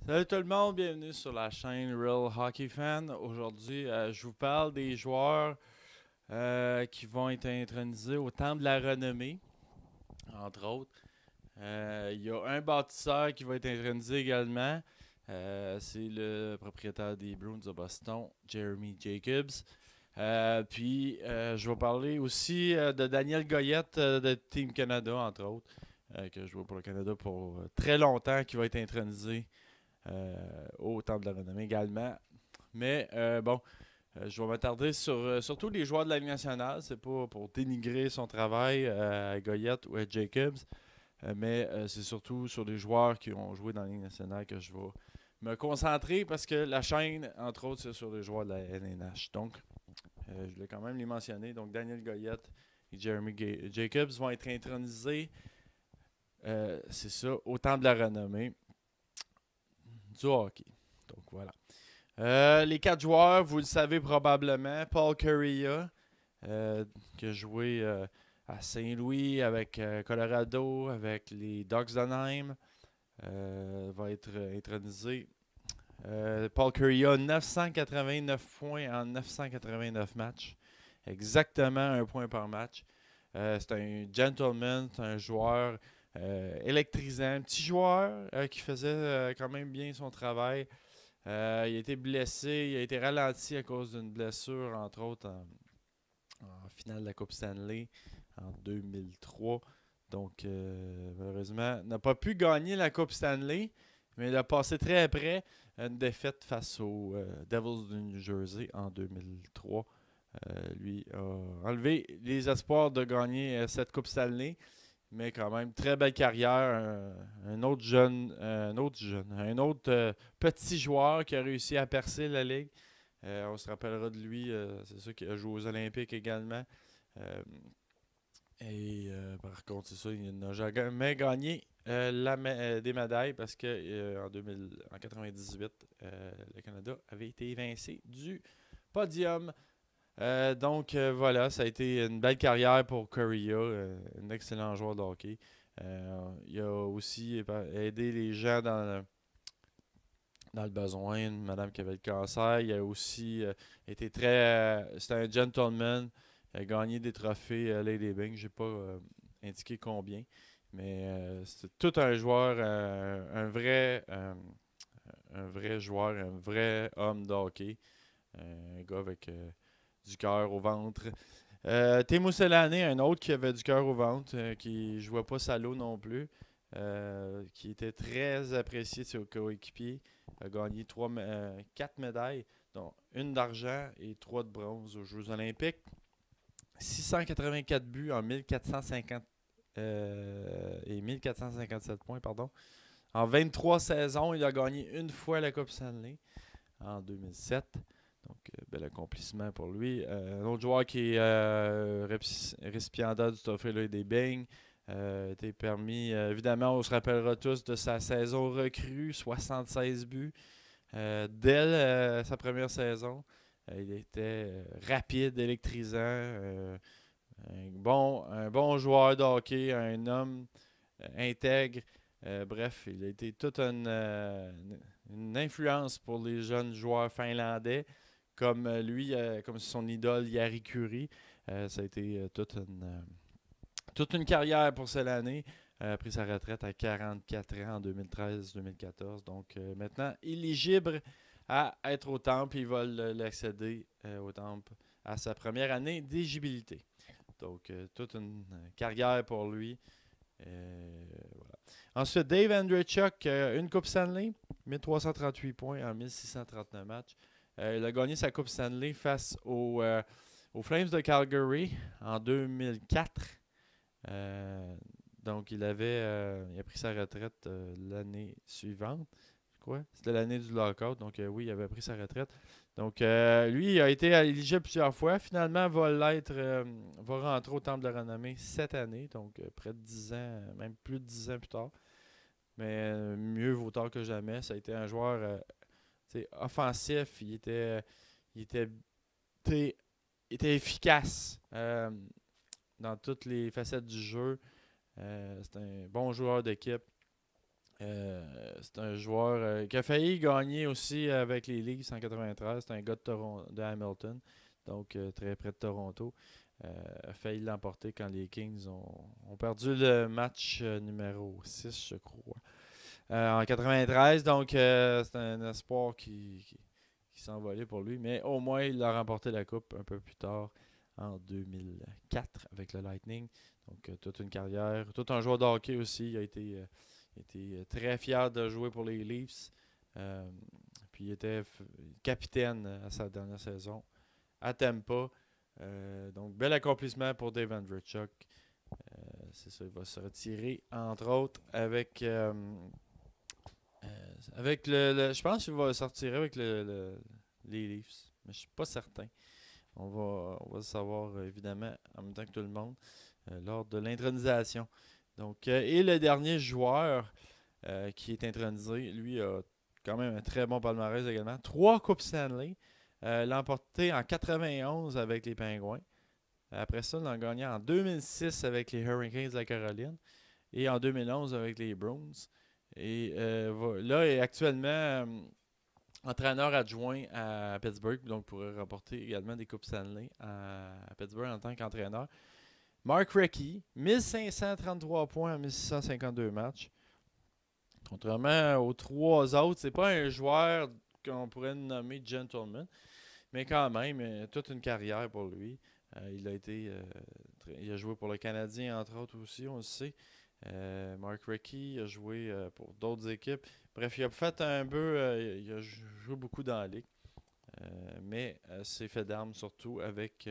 Salut tout le monde, bienvenue sur la chaîne Real Hockey Fan. Aujourd'hui, je vous parle des joueurs qui vont être intronisés au Temple de la Renommée, entre autres. Il y a un bâtisseur qui va être intronisé également. C'est le propriétaire des Bruins de Boston, Jeremy Jacobs. Puis, je vais parler aussi de Daniel Goyette de Team Canada, entre autres, que je joue pour le Canada pour très longtemps, qui va être intronisé au Temple de la Renommée également. Mais je vais m'attarder sur surtout les joueurs de la Ligue nationale. C'est pas pour dénigrer son travail à Goyette ou à Jacobs, mais c'est surtout sur les joueurs qui ont joué dans la Ligue nationale que je vais me concentrer parce que la chaîne, entre autres, c'est sur les joueurs de la LNH. Donc, je voulais quand même les mentionner. Donc, Daniel Goyette et Jeremy Jacobs vont être intronisés, c'est ça, au Temple de la Renommée du hockey. Donc, voilà. Les quatre joueurs, vous le savez probablement. Paul Kariya, qui a joué à Saint-Louis, avec Colorado, avec les Ducks d'Anaheim, va être intronisé. Paul Kariya, 989 points en 989 matchs. Exactement un point par match. C'est un gentleman, c'est un joueur électrisant, un petit joueur qui faisait quand même bien son travail. Il a été blessé, il a été ralenti à cause d'une blessure, entre autres en finale de la Coupe Stanley en 2003. Donc, malheureusement, n'a pas pu gagner la Coupe Stanley, mais il a passé très près une défaite face aux Devils de New Jersey en 2003. Lui a enlevé les espoirs de gagner cette Coupe Stanley. Mais quand même, très belle carrière. Un autre jeune, un autre petit joueur qui a réussi à percer la Ligue. On se rappellera de lui, c'est sûr qu'il a joué aux Olympiques également. Euh, Par contre, c'est ça, il n'a jamais gagné des médailles parce que en 98, le Canada avait été évincé du podium. Voilà, ça a été une belle carrière pour Kariya, un excellent joueur de hockey. Il a aussi aidé les gens dans le besoin, une madame qui avait le cancer. Il a aussi été c'était un gentleman. Il a gagné des trophées Lady Byng. Je n'ai pas indiqué combien. Mais c'est tout un joueur, un vrai joueur, un vrai homme de hockey. Un gars avec du cœur au ventre. Teemu Selanne, un autre qui avait du cœur au ventre, qui ne jouait pas salaud non plus, qui était très apprécié de ses coéquipiers. A gagné 4 médailles, dont une d'argent et 3 de bronze aux Jeux olympiques. 684 buts en 1450 et 1457 points, pardon. En 23 saisons, il a gagné une fois la Coupe Stanley en 2007. Donc, bel accomplissement pour lui. Un autre joueur qui est récipiendaire du trophée là, des Bing. Été permis, évidemment, on se rappellera tous de sa saison recrue, 76 buts. Dès sa première saison, il était rapide, électrisant, un bon joueur de hockey, un homme intègre. Bref, il a été toute une influence pour les jeunes joueurs finlandais, comme lui, comme son idole Jari Kurri. Ça a été toute une carrière pour cette année. A pris sa retraite à 44 ans en 2013-2014. Donc maintenant, éligible à être au Temple. Ils veulent l'accéder au Temple à sa première année d'éligibilité. Donc, toute une carrière pour lui. Voilà. Ensuite, Dave Andreychuk, une Coupe Stanley, 1338 points en 1639 matchs. Il a gagné sa Coupe Stanley face aux Flames de Calgary en 2004. Donc, il a pris sa retraite l'année suivante. Quoi? C'était l'année du lockout. Donc, oui, il avait pris sa retraite. Donc, lui, il a été éligible plusieurs fois. Finalement, va rentrer au Temple de la Renommée cette année. Donc, près de 10 ans, même plus de 10 ans plus tard. Mais mieux vaut tard que jamais. Ça a été un joueur offensif. Il était, il était efficace dans toutes les facettes du jeu. C'est un bon joueur d'équipe. c'est un joueur qui a failli gagner aussi avec les Leafs en 93. C'est un gars de Hamilton, donc très près de Toronto. A failli l'emporter quand les Kings ont perdu le match numéro 6, je crois. En 93, donc c'est un espoir qui s'envolait pour lui. Mais au moins, il a remporté la Coupe un peu plus tard, en 2004, avec le Lightning. Donc, toute une carrière. Tout un joueur de hockey aussi. Il a été très fier de jouer pour les Leafs. Puis, il était capitaine à sa dernière saison à Tampa. Donc, bel accomplissement pour Dave Andreychuk. C'est ça, il va se retirer, entre autres, avec je pense qu'il va sortir avec les Leafs, mais je suis pas certain. On va le savoir évidemment en même temps que tout le monde lors de l'intronisation. Donc, et le dernier joueur qui est intronisé, lui a quand même un très bon palmarès également. 3 Coupes Stanley. L'a emporté en 91 avec les Pingouins. Après ça, il l'a gagné en 2006 avec les Hurricanes de la Caroline et en 2011 avec les Bruins. Et là, il est actuellement entraîneur adjoint à Pittsburgh, donc pourrait remporter également des Coupes Stanley à Pittsburgh en tant qu'entraîneur. Mark Recchi, 1533 points en 1652 matchs. Contrairement aux 3 autres, c'est pas un joueur qu'on pourrait nommer gentleman, mais quand même, toute une carrière pour lui. Il a joué pour le Canadien, entre autres aussi, on le sait. Mark Recchi a joué pour d'autres équipes. Bref, il a fait un peu, il a joué beaucoup dans la ligue. Mais s'est fait d'armes surtout avec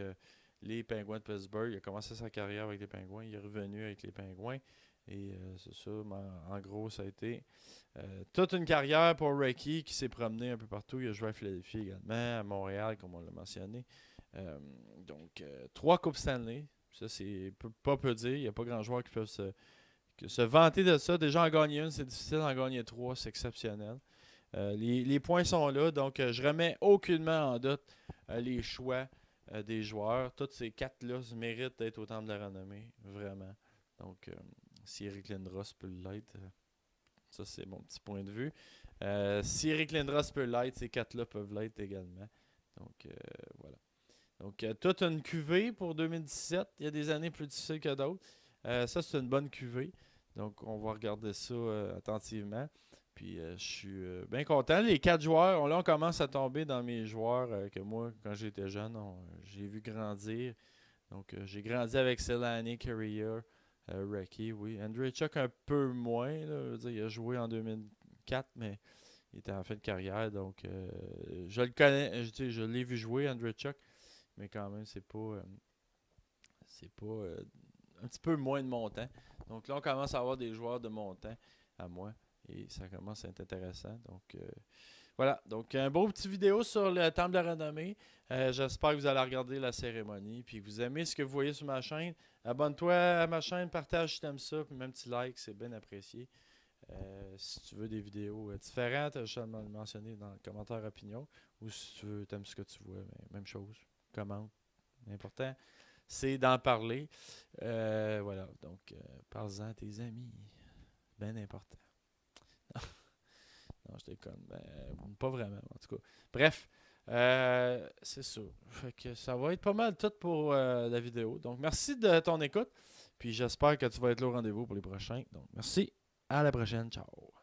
les Penguins de Pittsburgh. Il a commencé sa carrière avec les Penguins. Il est revenu avec les Penguins. Et c'est ça, en gros, ça a été toute une carrière pour Recchi qui s'est promené un peu partout. Il a joué à Philadelphie également, à Montréal, comme on l'a mentionné. Donc, 3 Coupes Stanley. Ça, c'est pas peu dire. Il n'y a pas grand joueur qui peut se vanter de ça. Déjà, en gagner une, c'est difficile. En gagner 3, c'est exceptionnel. Les points sont là. Donc, je remets aucunement en doute les choix des joueurs. Tous ces 4-là méritent d'être au temple de la renommée. Vraiment. Donc, si Eric Lindros peut l'être, ça, c'est mon petit point de vue. Si Eric Lindros peut l'être, ces 4-là peuvent l'être également. Donc, voilà. Donc, toute une cuvée pour 2017. Il y a des années plus difficiles que d'autres. Ça, c'est une bonne cuvée. Donc, on va regarder ça attentivement. Puis, je suis bien content. Les 4 joueurs, là, on commence à tomber dans mes joueurs que moi, quand j'étais jeune, j'ai vu grandir. Donc, j'ai grandi avec Selanne, Carrier, Recchi, oui. Andreychuk un peu moins. Là, je veux dire, il a joué en 2004, mais il était en fin de carrière. Donc, je le connais. Je l'ai vu jouer, Andreychuk. Mais quand même, c'est pas un petit peu moins de montant. Donc là, on commence à avoir des joueurs de montant à moi. Et ça commence à être intéressant. Donc voilà. Donc un beau petit vidéo sur le temple de la renommée. J'espère que vous allez regarder la cérémonie. Puis que vous aimez ce que vous voyez sur ma chaîne. Abonne-toi à ma chaîne, partage si tu aimes ça. Puis même petit like, c'est bien apprécié. Si tu veux des vidéos différentes, je vais le mentionner dans le commentaire opinion. Ou si tu veux, t'aimes ce que tu vois, même chose. Commente. L'important, c'est d'en parler. Voilà. Donc, parle-en à tes amis. Bien important. Non, je déconne. Pas vraiment, en tout cas. Bref, c'est ça. Fait que ça va être pas mal tout pour la vidéo. Donc, merci de ton écoute. Puis, j'espère que tu vas être là au rendez-vous pour les prochains. Donc, merci. À la prochaine. Ciao.